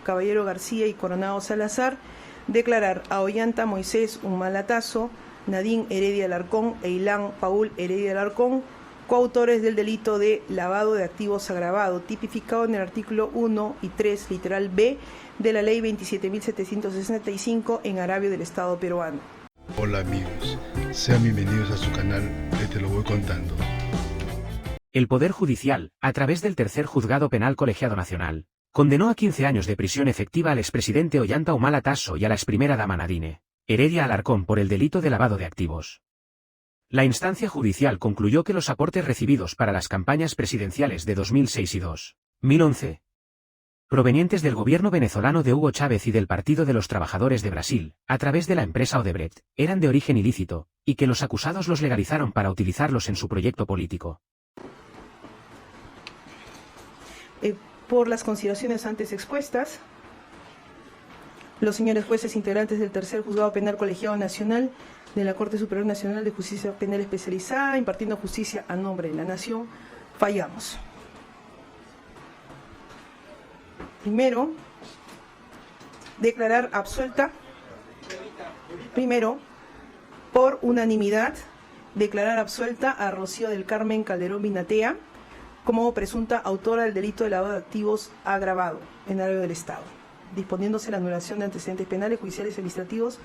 Caballero García y Coronado Salazar, declarar a Ollanta Moisés Humalatazo, Nadine Heredia Alarcón e Ilan Paul Heredia Alarcón coautores del delito de lavado de activos agravado, tipificado en el artículo 1 y 3, literal B, de la Ley 27.765 en agravio del Estado peruano. Hola amigos, sean bienvenidos a su canal de Te lo voy contando. El Poder Judicial, a través del Tercer Juzgado Penal Colegiado Nacional, condenó a 15 años de prisión efectiva al expresidente Ollanta Humala-Tasso y a la exprimera dama Nadine Heredia Alarcón por el delito de lavado de activos. La instancia judicial concluyó que los aportes recibidos para las campañas presidenciales de 2006 y 2011, provenientes del gobierno venezolano de Hugo Chávez y del Partido de los Trabajadores de Brasil, a través de la empresa Odebrecht, eran de origen ilícito, y que los acusados los legalizaron para utilizarlos en su proyecto político. Por las consideraciones antes expuestas, los señores jueces integrantes del Tercer Juzgado Penal Colegiado Nacional de la Corte Superior Nacional de Justicia Penal Especializada, impartiendo justicia a nombre de la Nación, fallamos. Primero, declarar absuelta. Primero, por unanimidad, declarar absuelta a Rocío del Carmen Calderón Binatea como presunta autora del delito de lavado de activos agravado en agravio del Estado, disponiéndose la anulación de antecedentes penales, judiciales y administrativos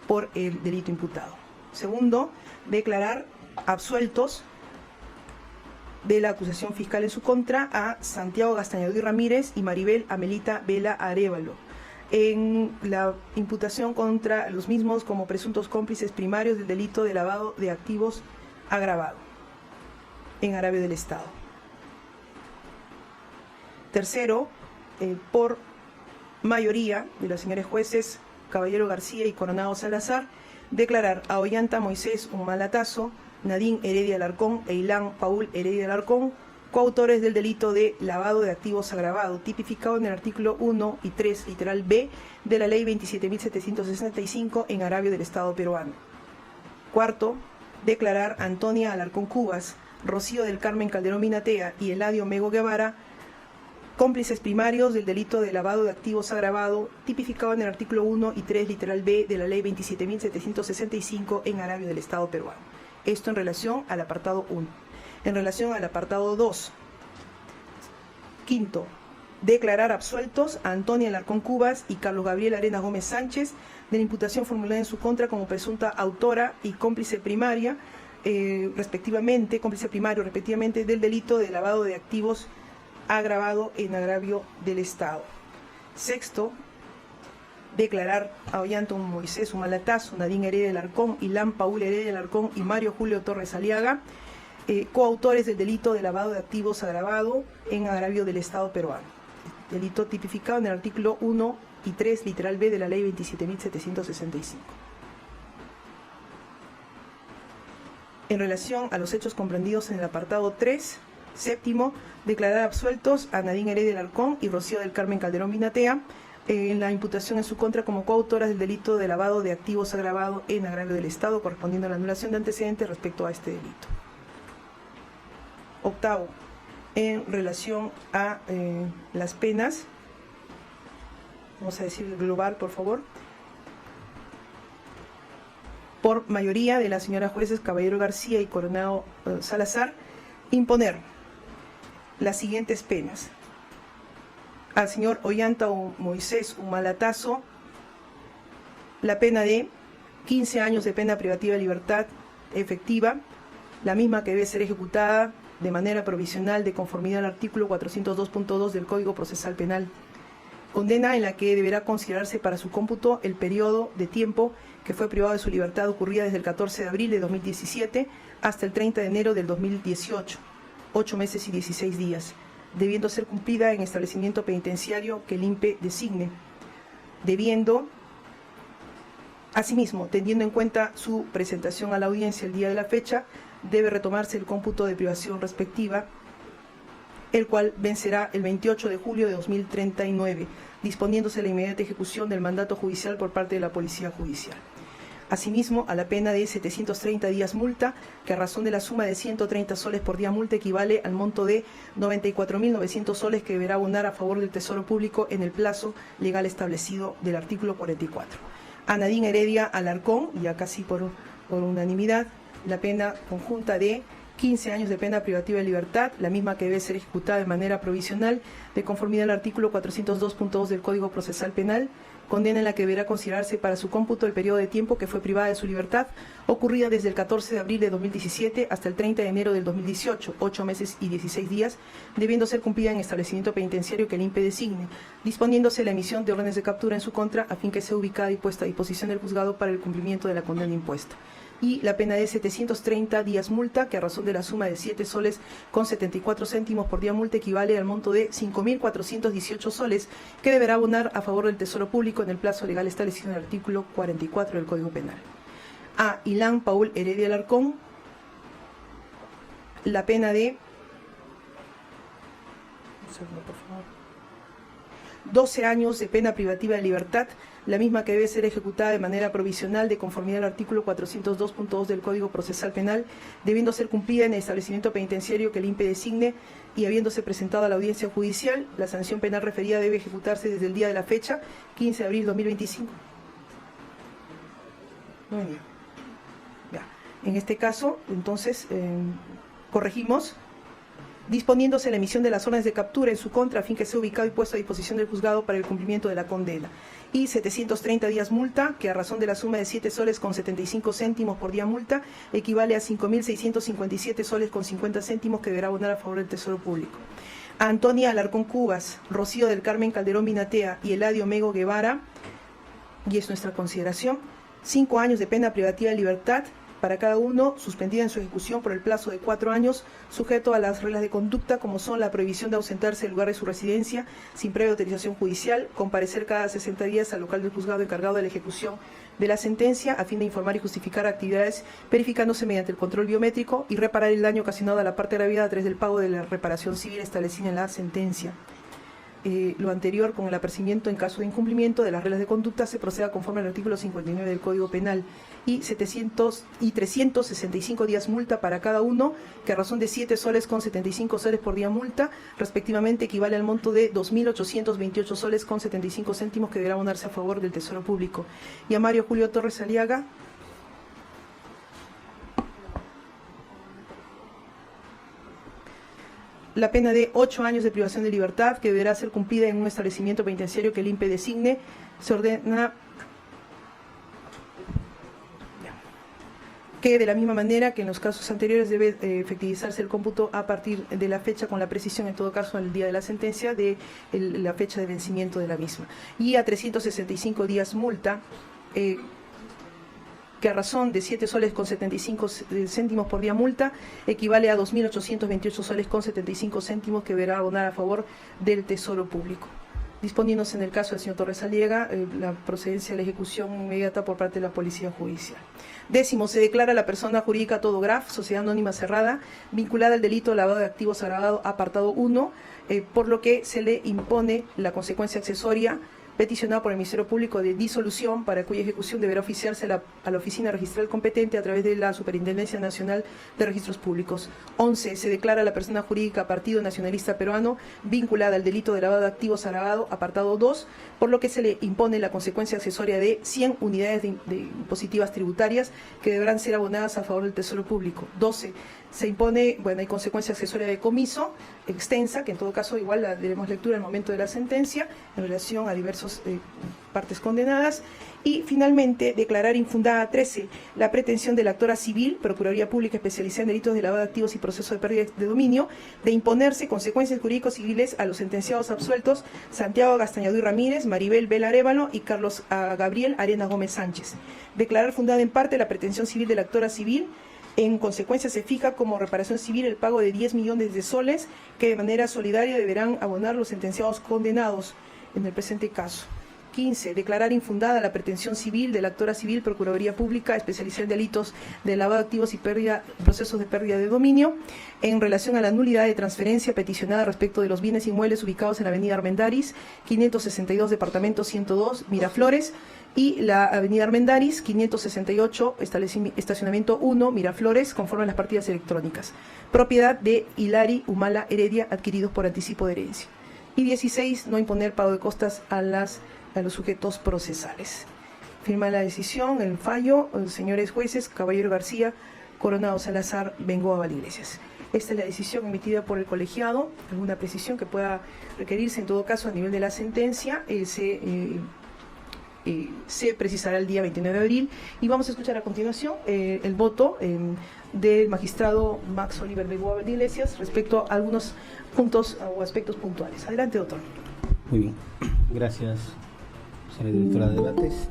por el delito imputado. Segundo, declarar absueltos de la acusación fiscal en su contra a Santiago Gastañadú Ramírez y Maribel Amelita Vela Arévalo, en la imputación contra los mismos como presuntos cómplices primarios del delito de lavado de activos agravado en agravio del Estado. Tercero, por mayoría de los señores jueces Caballero García y Coronado Salazar, declarar a Ollanta Moisés Humalatazo, Nadine Heredia Alarcón e Ilan Paul Heredia Alarcón coautores del delito de lavado de activos agravado, tipificado en el artículo 1 y 3, literal B, de la Ley 27.765 en agravio del Estado peruano. Cuarto, declarar a Antonia Alarcón Cubas, Rocío del Carmen Calderón Binatea y Eladio Mego Guevara cómplices primarios del delito de lavado de activos agravado, tipificado en el artículo 1 y 3, literal B, de la Ley 27.765 en agravio del Estado peruano. Esto en relación al apartado 1. En relación al apartado 2. Quinto, declarar absueltos a Antonia Alarcón Cubas y Carlos Gabriel Arenas Gómez Sánchez de la imputación formulada en su contra como presunta autora y cómplice primaria, respectivamente, cómplice primario respectivamente del delito de lavado de activos agravado en agravio del Estado. Sexto, declarar a Ollanta Moisés Humalatazo, Nadine Heredia Alarcón, Ilan Paul Heredia Alarcón y Mario Julio Torres Aliaga, coautores del delito de lavado de activos agravado en agravio del Estado peruano. Delito tipificado en el artículo 1 y 3, literal B, de la Ley 27.765. En relación a los hechos comprendidos en el apartado 3, séptimo, declarar absueltos a Nadine Heredia Alarcón y Rocío del Carmen Calderón Binatea en la imputación en su contra como coautoras del delito de lavado de activos agravado en agravio del Estado, correspondiendo a la anulación de antecedentes respecto a este delito. Octavo, en relación a las penas, vamos a decir global, por favor, por mayoría de las señoras jueces Caballero García y Coronado Salazar, imponer las siguientes penas: al señor Ollanta Moisés Humalatazo la pena de 15 años de pena privativa de libertad efectiva, la misma que debe ser ejecutada de manera provisional de conformidad al artículo 402.2 del Código Procesal Penal. Condena en la que deberá considerarse para su cómputo el periodo de tiempo que fue privado de su libertad ocurrida desde el 14 de abril de 2017 hasta el 30 de enero del 2018. 8 meses y 16 días, debiendo ser cumplida en establecimiento penitenciario que el INPE designe, debiendo, asimismo, teniendo en cuenta su presentación a la audiencia el día de la fecha, debe retomarse el cómputo de privación respectiva, el cual vencerá el 28 de julio de 2039, disponiéndose la inmediata ejecución del mandato judicial por parte de la Policía Judicial. Asimismo, a la pena de 730 días multa, que a razón de la suma de 130 soles por día multa equivale al monto de 94.900 soles que deberá abonar a favor del Tesoro Público en el plazo legal establecido del artículo 44. A Nadine Heredia Alarcón, ya casi por unanimidad, la pena conjunta de 15 años de pena privativa de libertad, la misma que debe ser ejecutada de manera provisional, de conformidad al artículo 402.2 del Código Procesal Penal, condena en la que deberá considerarse para su cómputo el periodo de tiempo que fue privada de su libertad, ocurrida desde el 14 de abril de 2017 hasta el 30 de enero del 2018, 8 meses y 16 días, debiendo ser cumplida en establecimiento penitenciario que el INPE designe, disponiéndose la emisión de órdenes de captura en su contra a fin que sea ubicada y puesta a disposición del juzgado para el cumplimiento de la condena impuesta. Y la pena de 730 días multa, que a razón de la suma de 7 soles con 74 céntimos por día multa equivale al monto de 5.418 soles que deberá abonar a favor del Tesoro Público en el plazo legal establecido en el artículo 44 del Código Penal. A Ilan Paul Heredia Alarcón, la pena de 12 años de pena privativa de libertad, la misma que debe ser ejecutada de manera provisional de conformidad al artículo 402.2 del Código Procesal Penal, debiendo ser cumplida en el establecimiento penitenciario que el INPE designe y habiéndose presentado a la audiencia judicial, la sanción penal referida debe ejecutarse desde el día de la fecha, 15 de abril de 2025. Muy bien. Ya. En este caso, entonces, corregimos, disponiéndose la emisión de las órdenes de captura en su contra a fin que sea ubicado y puesto a disposición del juzgado para el cumplimiento de la condena. Y 730 días multa, que a razón de la suma de 7 soles con 75 céntimos por día multa, equivale a 5.657 soles con 50 céntimos que deberá abonar a favor del Tesoro Público. A Antonia Alarcón Cubas, Rocío del Carmen Calderón Binatea y Eladio Mego Guevara, y es nuestra consideración, 5 años de pena privativa de libertad, para cada uno, suspendida en su ejecución por el plazo de 4 años, sujeto a las reglas de conducta como son la prohibición de ausentarse del lugar de su residencia sin previa autorización judicial, comparecer cada 60 días al local del juzgado encargado de la ejecución de la sentencia a fin de informar y justificar actividades verificándose mediante el control biométrico y reparar el daño ocasionado a la parte agravida a través del pago de la reparación civil establecida en la sentencia. Lo anterior con el apercibimiento en caso de incumplimiento de las reglas de conducta se proceda conforme al artículo 59 del Código Penal y 365 días multa para cada uno, que a razón de 7 soles con 75 soles por día multa, respectivamente equivale al monto de 2.828 soles con 75 céntimos que deberá abonarse a favor del Tesoro Público. Y a Mario Julio Torres Aliaga, la pena de 8 años de privación de libertad, que deberá ser cumplida en un establecimiento penitenciario que el INPE designe. Se ordena que de la misma manera que en los casos anteriores debe efectivizarse el cómputo a partir de la fecha, con la precisión en todo caso al día de la sentencia de la fecha de vencimiento de la misma. Y a 365 días multa, que a razón de 7 soles con 75 céntimos por día multa, equivale a 2.828 soles con 75 céntimos que deberá abonar a favor del Tesoro Público. Disponiéndose en el caso del señor Torres Aliaga la procedencia de la ejecución inmediata por parte de la Policía Judicial. 10. Se declara la persona jurídica Todograf, sociedad anónima cerrada, vinculada al delito de lavado de activos agravado, apartado 1, por lo que se le impone la consecuencia accesoria peticionada por el Ministerio Público de disolución, para cuya ejecución deberá oficiarse a la oficina registral competente a través de la Superintendencia Nacional de Registros Públicos. 11. Se declara la persona jurídica Partido Nacionalista Peruano vinculada al delito de lavado de activos agravado, apartado 2, por lo que se le impone la consecuencia accesoria de 100 unidades de impositivas tributarias que deberán ser abonadas a favor del Tesoro Público. 12. Se impone, hay consecuencia accesoria de comiso extensa, que en todo caso igual la daremos lectura en el momento de la sentencia en relación a diversas partes condenadas. Y finalmente declarar infundada 13 la pretensión de la actora civil, Procuraduría Pública especializada en delitos de lavado de activos y proceso de pérdida de dominio, de imponerse consecuencias jurídicos civiles a los sentenciados absueltos Santiago Gastañadú y Ramírez, Maribel Vela Arévalo y Carlos Gabriel Arena Gómez Sánchez. Declarar fundada en parte la pretensión civil de la actora civil. En consecuencia, se fija como reparación civil el pago de 10 millones de soles que de manera solidaria deberán abonar los sentenciados condenados en el presente caso. 15. Declarar infundada la pretensión civil de la actora civil Procuraduría Pública especializada en delitos de lavado de activos y procesos de pérdida de dominio en relación a la nulidad de transferencia peticionada respecto de los bienes inmuebles ubicados en la avenida Armendáriz, 562, departamento 102, Miraflores, y la avenida Armendáriz, 568, estacionamiento 1, Miraflores, conforme a las partidas electrónicas. Propiedad de Hilary Humala Heredia, adquiridos por anticipo de herencia. Y 16, no imponer pago de costas a los sujetos procesales. Firma la decisión, el fallo, señores jueces, Caballero García, Coronado Salazar, Bengoa Valiglesias. Esta es la decisión emitida por el colegiado. Alguna precisión que pueda requerirse, en todo caso, a nivel de la sentencia, se precisará el día 29 de abril. Y vamos a escuchar a continuación el voto del magistrado Max Oliver Bengoa Valiglesias respecto a algunos puntos o aspectos puntuales. Adelante, doctor. Muy bien, gracias, señora directora de debates.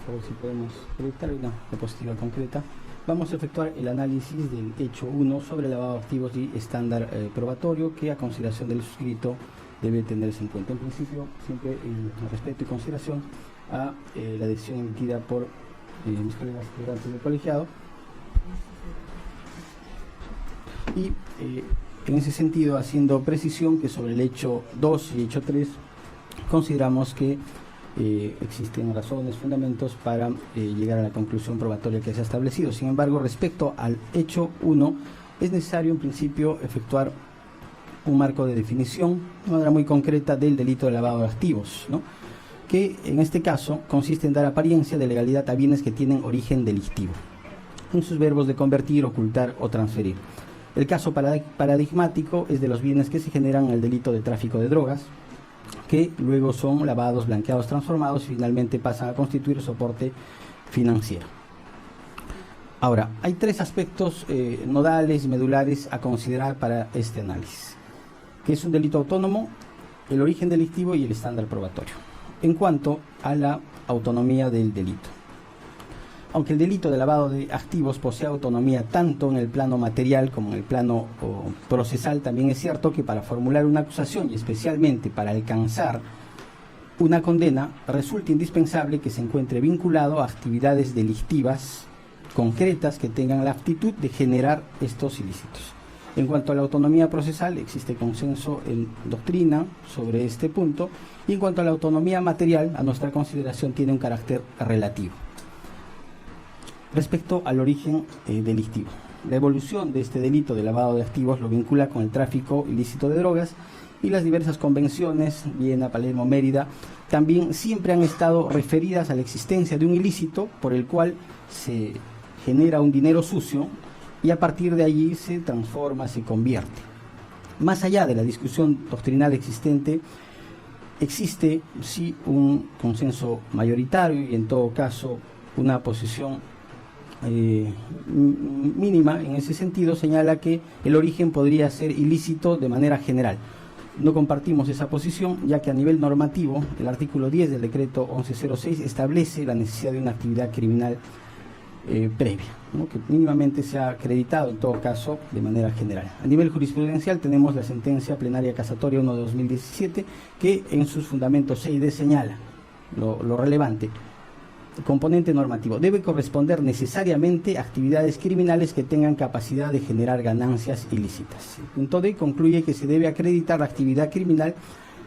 Por favor, si podemos proyectar una diapositiva concreta. Vamos a efectuar el análisis del hecho 1 sobre lavado de activos y estándar probatorio, que a consideración del suscrito debe tenerse en cuenta. En principio, siempre en respeto y consideración a la decisión emitida por mis colegas integrantes del colegiado. Y en ese sentido, haciendo precisión que sobre el hecho 2 y hecho 3 consideramos que existen razones, fundamentos para llegar a la conclusión probatoria que se ha establecido. Sin embargo, respecto al hecho 1, es necesario en principio efectuar un marco de definición de manera muy concreta del delito de lavado de activos, ¿no?, que en este caso consiste en dar apariencia de legalidad a bienes que tienen origen delictivo, en sus verbos de convertir, ocultar o transferir. El caso paradigmático es de los bienes que se generan en el delito de tráfico de drogas, que luego son lavados, blanqueados, transformados y finalmente pasan a constituir soporte financiero. Ahora, hay tres aspectos nodales y medulares a considerar para este análisis, que es un delito autónomo, el origen delictivo y el estándar probatorio. En cuanto a la autonomía del delito, aunque el delito de lavado de activos posee autonomía tanto en el plano material como en el plano procesal, también es cierto que para formular una acusación y especialmente para alcanzar una condena, resulta indispensable que se encuentre vinculado a actividades delictivas concretas que tengan la aptitud de generar estos ilícitos. En cuanto a la autonomía procesal, existe consenso en doctrina sobre este punto, y en cuanto a la autonomía material, a nuestra consideración tiene un carácter relativo. Respecto al origen delictivo, la evolución de este delito de lavado de activos lo vincula con el tráfico ilícito de drogas, y las diversas convenciones, Viena, Palermo, Mérida, también siempre han estado referidas a la existencia de un ilícito por el cual se genera un dinero sucio y a partir de allí se transforma, se convierte. Más allá de la discusión doctrinal existente, existe sí un consenso mayoritario y en todo caso una posición mínima en ese sentido, señala que el origen podría ser ilícito de manera general. No compartimos esa posición, ya que a nivel normativo el artículo 10 del decreto 1106 establece la necesidad de una actividad criminal previa, ¿no?, que mínimamente se ha acreditado en todo caso de manera general. A nivel jurisprudencial tenemos la sentencia plenaria casatoria 1 de 2017, que en sus fundamentos C y D señala lo relevante. El componente normativo debe corresponder necesariamente a actividades criminales que tengan capacidad de generar ganancias ilícitas. El punto D concluye que se debe acreditar la actividad criminal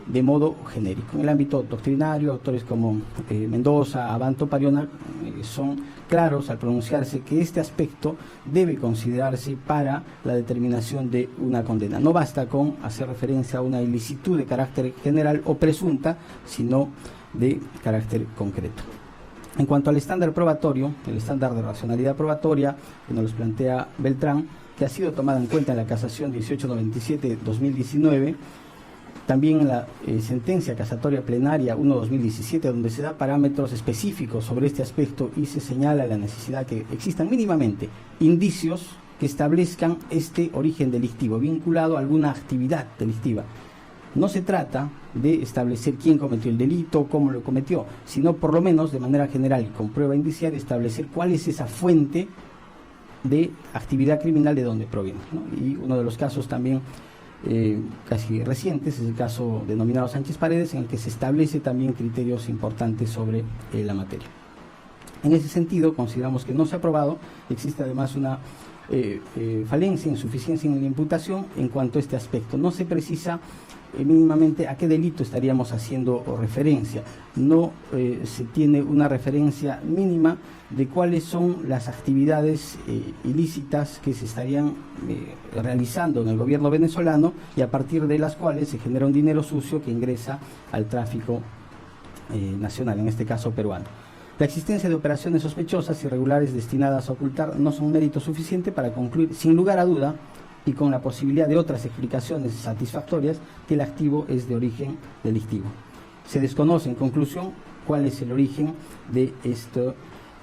de modo genérico. En el ámbito doctrinario, autores como Mendoza, Abanto, Pariona son claros al pronunciarse que este aspecto debe considerarse para la determinación de una condena. No basta con hacer referencia a una ilicitud de carácter general o presunta, sino de carácter concreto. En cuanto al estándar probatorio, el estándar de racionalidad probatoria, que nos los plantea Beltrán, que ha sido tomada en cuenta en la casación 1897-2019, también en la sentencia casatoria plenaria 1-2017, donde se da parámetros específicos sobre este aspecto y se señala la necesidad que existan mínimamente indicios que establezcan este origen delictivo vinculado a alguna actividad delictiva. No se trata de establecer quién cometió el delito, cómo lo cometió, sino por lo menos de manera general y con prueba indiciaria establecer cuál es esa fuente de actividad criminal de donde proviene, ¿no? Y uno de los casos también casi recientes, es el caso denominado Sánchez Paredes, en el que se establece también criterios importantes sobre la materia. En ese sentido, consideramos que no se ha probado, existe además una falencia, insuficiencia en la imputación en cuanto a este aspecto. No se precisa mínimamente a qué delito estaríamos haciendo referencia. No se tiene una referencia mínima de cuáles son las actividades ilícitas que se estarían realizando en el gobierno venezolano y a partir de las cuales se genera un dinero sucio que ingresa al tráfico nacional, en este caso peruano. La existencia de operaciones sospechosas, irregulares, destinadas a ocultar, no son mérito suficiente para concluir, sin lugar a duda, y con la posibilidad de otras explicaciones satisfactorias, que el activo es de origen delictivo. Se desconoce, en conclusión, cuál es el origen de este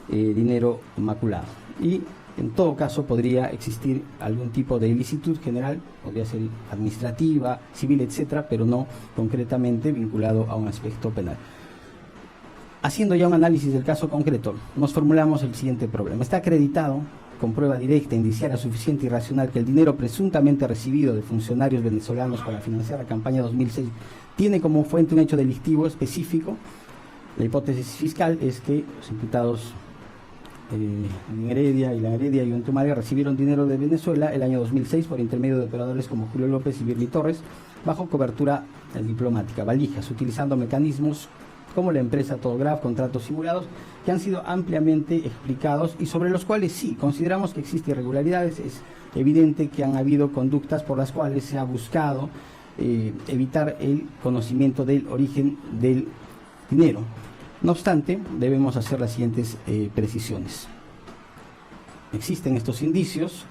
dinero maculado. Y, en todo caso, podría existir algún tipo de ilicitud general, podría ser administrativa, civil, etcétera, pero no concretamente vinculado a un aspecto penal. Haciendo ya un análisis del caso concreto, nos formulamos el siguiente problema. Está acreditado con prueba directa, indiciaria, suficiente y racional que el dinero presuntamente recibido de funcionarios venezolanos para financiar la campaña 2006 tiene como fuente un hecho delictivo específico. La hipótesis fiscal es que los imputados Heredia y Ollantumala recibieron dinero de Venezuela el año 2006 por intermedio de operadores como Julio López y Birly Torres, bajo cobertura diplomática, valijas, utilizando mecanismos como la empresa Todograph, contratos simulados, que han sido ampliamente explicados y sobre los cuales sí, consideramos que existen irregularidades. Es evidente que han habido conductas por las cuales se ha buscado evitar el conocimiento del origen del dinero. No obstante, debemos hacer las siguientes precisiones. Existen estos indicios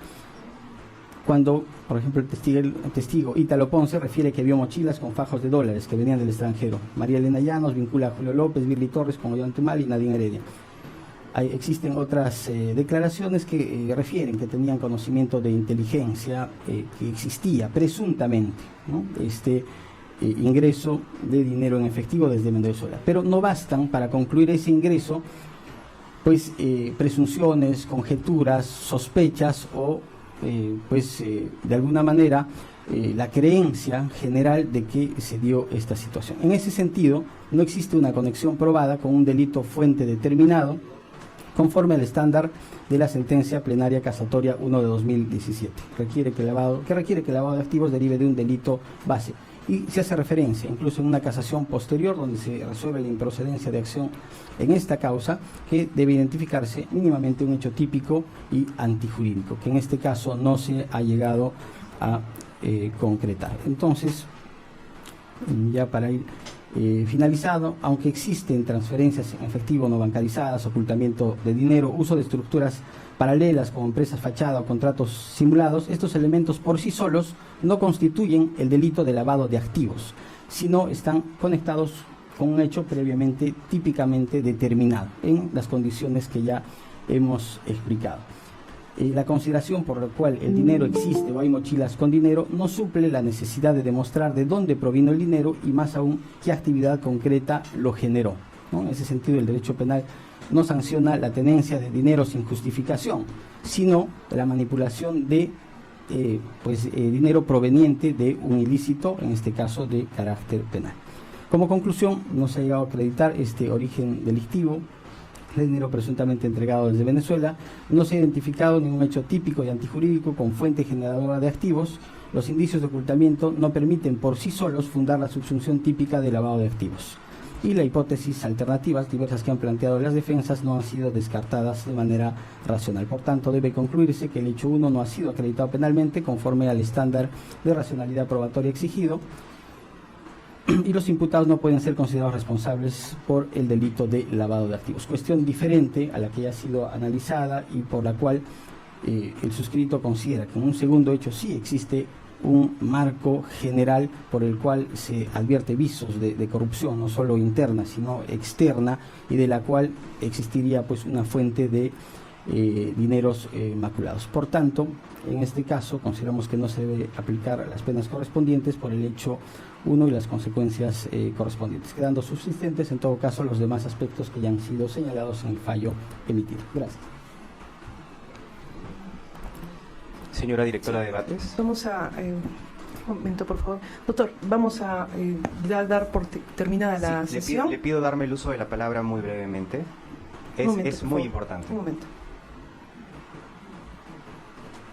cuando, por ejemplo, el testigo Ítalo Ponce refiere que vio mochilas con fajos de dólares que venían del extranjero. María Elena Llanos vincula a Julio López, Birly Torres con Ollantumala y Nadine Heredia. Existen otras declaraciones que refieren que tenían conocimiento de inteligencia, que existía presuntamente, ¿no?, este ingreso de dinero en efectivo desde Venezuela. Pero no bastan para concluir ese ingreso, pues presunciones, conjeturas, sospechas o de alguna manera la creencia general de que se dio esta situación. En ese sentido, no existe una conexión probada con un delito fuente determinado conforme al estándar de la sentencia plenaria casatoria 1 de 2017, que requiere que el lavado de activos derive de un delito base. Y se hace referencia, incluso en una casación posterior, donde se resuelve la improcedencia de acción en esta causa, que debe identificarse mínimamente un hecho típico y antijurídico, que en este caso no se ha llegado a concretar. Entonces, ya para ir finalizado, aunque existen transferencias en efectivo no bancarizadas, ocultamiento de dinero, uso de estructuras paralelas como empresas fachada o contratos simulados, estos elementos por sí solos no constituyen el delito de lavado de activos, sino están conectados con un hecho previamente típicamente determinado en las condiciones que ya hemos explicado. La consideración por la cual el dinero existe o hay mochilas con dinero no suple la necesidad de demostrar de dónde provino el dinero y más aún qué actividad concreta lo generó, ¿no? En ese sentido, el derecho penal no sanciona la tenencia de dinero sin justificación, sino la manipulación de dinero proveniente de un ilícito, en este caso de carácter penal. Como conclusión, no se ha llegado a acreditar este origen delictivo de dinero presuntamente entregado desde Venezuela, no se ha identificado ningún hecho típico y antijurídico con fuente generadora de activos. Los indicios de ocultamiento no permiten por sí solos fundar la subsunción típica de lavado de activos. Y las hipótesis alternativas diversas que han planteado las defensas no han sido descartadas de manera racional. Por tanto, debe concluirse que el hecho 1 no ha sido acreditado penalmente conforme al estándar de racionalidad probatoria exigido y los imputados no pueden ser considerados responsables por el delito de lavado de activos. Cuestión diferente a la que ya ha sido analizada y por la cual el suscrito considera que en un segundo hecho sí existe un marco general por el cual se advierte visos de corrupción, no solo interna, sino externa, y de la cual existiría pues una fuente de dineros maculados. Por tanto, en este caso consideramos que no se debe aplicar las penas correspondientes por el hecho 1 y las consecuencias correspondientes, quedando subsistentes en todo caso los demás aspectos que ya han sido señalados en el fallo emitido. Gracias. Señora directora de debates. Vamos a Un momento, por favor. Doctor, vamos a dar por terminada la Sí, sesión. le pido darme el uso de la palabra muy brevemente. Un momento, Es por muy favor. importante. Un momento.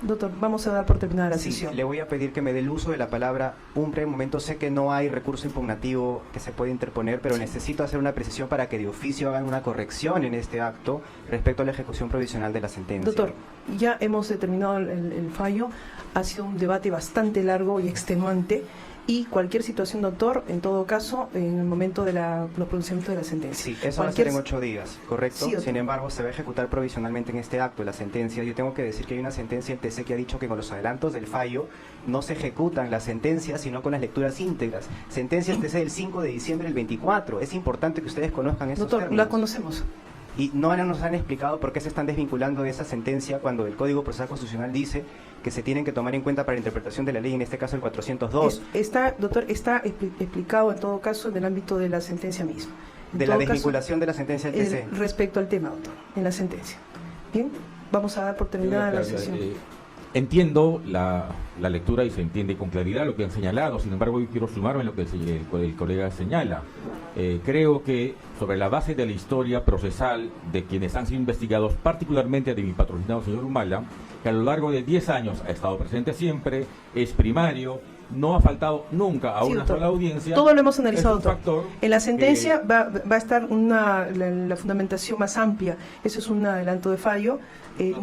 Doctor, vamos a dar por terminada la Sí, sesión. le voy a pedir que me dé el uso de la palabra un breve momento. Sé que no hay recurso impugnativo que se puede interponer, pero necesito hacer una precisión para que de oficio hagan una corrección en este acto respecto a la ejecución provisional de la sentencia. Doctor, ya hemos determinado el fallo. Ha sido un debate bastante largo y extenuante. Y cualquier situación, doctor, en todo caso, en el momento de los pronunciamientos de la sentencia. Sí, eso va a ser en 8 días, ¿correcto? Sí, doctor. Sin embargo, se va a ejecutar provisionalmente en este acto la sentencia. Yo tengo que decir que hay una sentencia del TC que ha dicho que con los adelantos del fallo no se ejecutan las sentencias, sino con las lecturas íntegras. Sentencia del TC del 5 de diciembre del 24. Es importante que ustedes conozcan esos Doctor, términos. la conocemos. Y no nos han explicado por qué se están desvinculando de esa sentencia cuando el Código Procesal Constitucional dice que se tienen que tomar en cuenta para la interpretación de la ley, en este caso el 402. Doctor, está explicado en todo caso en el ámbito de la sentencia misma. En De la todo caso, desvinculación de la sentencia del TC. respecto al tema, doctor, en la sentencia. Bien, vamos a dar por terminada la Señora sesión. Claudia, entiendo la lectura y se entiende con claridad lo que han señalado. Sin embargo, yo quiero sumarme a lo que el colega señala. Creo que sobre la base de la historia procesal de quienes han sido investigados, particularmente de mi patrocinado señor Humala, que a lo largo de 10 años ha estado presente siempre, es primario, no ha faltado nunca a Sí, una doctor. sola audiencia. Todo lo hemos analizado, es un doctor. factor En la sentencia que- va a estar la fundamentación más amplia. Eso es un adelanto de fallo.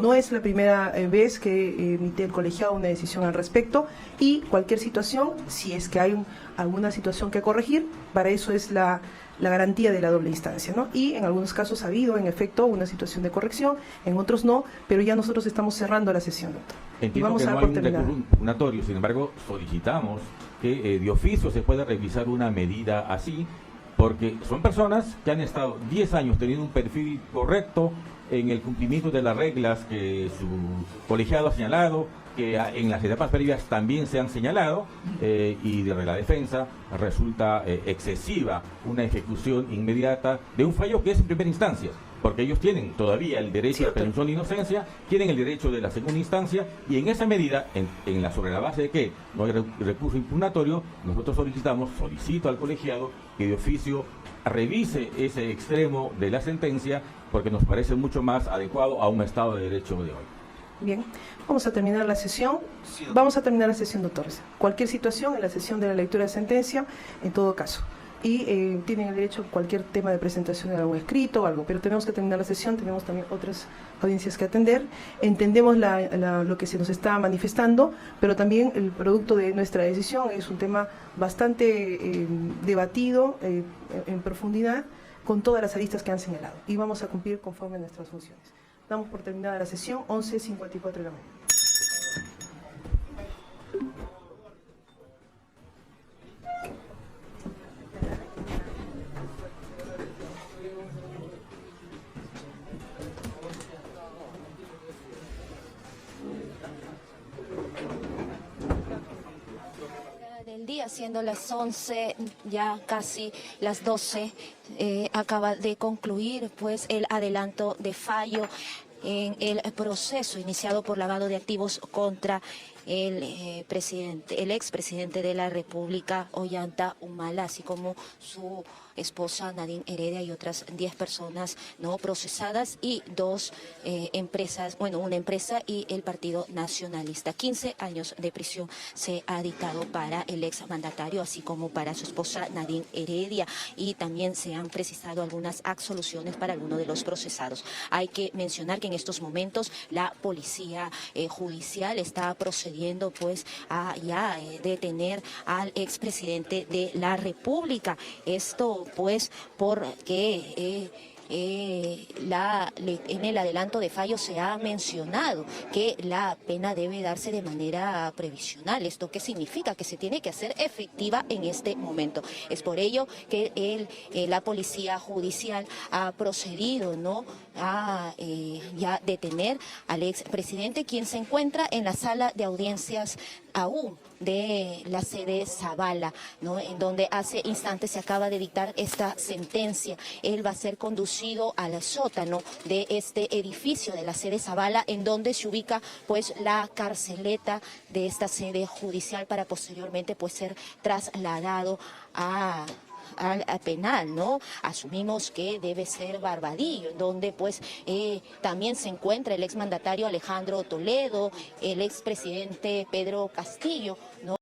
No es la primera vez que emite el colegiado una decisión al respecto, y cualquier situación, si es que hay alguna situación que corregir, para eso es la garantía de la doble instancia, ¿no? Y en algunos casos ha habido, en efecto, una situación de corrección, en otros no, pero ya nosotros estamos cerrando la sesión, doctor. Y Entiendo vamos que a no dar hay por un terminada. recurso impugnatorio, sin embargo, solicitamos que de oficio se pueda revisar una medida así, porque son personas que han estado 10 años teniendo un perfil correcto en el cumplimiento de las reglas que su colegiado ha señalado, que en las etapas previas también se han señalado, y de la defensa resulta excesiva una ejecución inmediata de un fallo que es en primera instancia, porque ellos tienen todavía el derecho Sí, a la doctor. presunción de inocencia, tienen el derecho de la segunda instancia, y en esa medida, sobre la base de que no hay recurso impugnatorio, nosotros solicito al colegiado que de oficio revise ese extremo de la sentencia, porque nos parece mucho más adecuado a un Estado de Derecho de hoy. Bien, vamos a terminar la sesión. Vamos a terminar la sesión, doctores. Cualquier situación en la sesión de la lectura de sentencia, en todo caso. Y tienen el derecho a cualquier tema de presentación de algún escrito o algo, pero tenemos que terminar la sesión, tenemos también otras audiencias que atender. Entendemos lo que se nos está manifestando, pero también el producto de nuestra decisión es un tema bastante debatido en profundidad, con todas las aristas que han señalado. Y vamos a cumplir conforme a nuestras funciones. Damos por terminada la sesión, 11:54 de la mañana. Del día, siendo las 11, ya casi las 12, acaba de concluir pues el adelanto de fallo en el proceso iniciado por lavado de activos contra el expresidente de la República, Ollanta Humala, así como su esposa Nadine Heredia y otras 10 personas no procesadas y 2 empresas, una empresa y el Partido Nacionalista. 15 años de prisión se ha dictado para el exmandatario, así como para su esposa Nadine Heredia, y también se han precisado algunas absoluciones para algunos de los procesados. Hay que mencionar que en estos momentos la policía judicial está procediendo pues a ya detener al expresidente de la República. Esto pues porque en el adelanto de fallo se ha mencionado que la pena debe darse de manera previsional. ¿Esto qué significa? Que se tiene que hacer efectiva en este momento. Es por ello que la policía judicial ha procedido, ¿no?, a ya detener al expresidente, quien se encuentra en la sala de audiencias aún de la sede Zavala, ¿no? En donde hace instantes se acaba de dictar esta sentencia. Él va a ser conducido al sótano de este edificio de la sede Zavala, en donde se ubica pues la carceleta de esta sede judicial, para posteriormente pues ser trasladado al penal, ¿no? Asumimos que debe ser Barbadillo, en donde pues también se encuentra el exmandatario Alejandro Toledo, el expresidente Pedro Castillo, ¿no?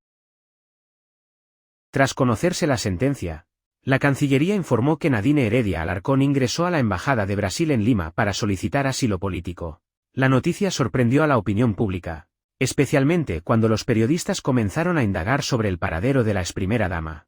Tras conocerse la sentencia, la Cancillería informó que Nadine Heredia Alarcón ingresó a la Embajada de Brasil en Lima para solicitar asilo político. La noticia sorprendió a la opinión pública, especialmente cuando los periodistas comenzaron a indagar sobre el paradero de la exprimera dama.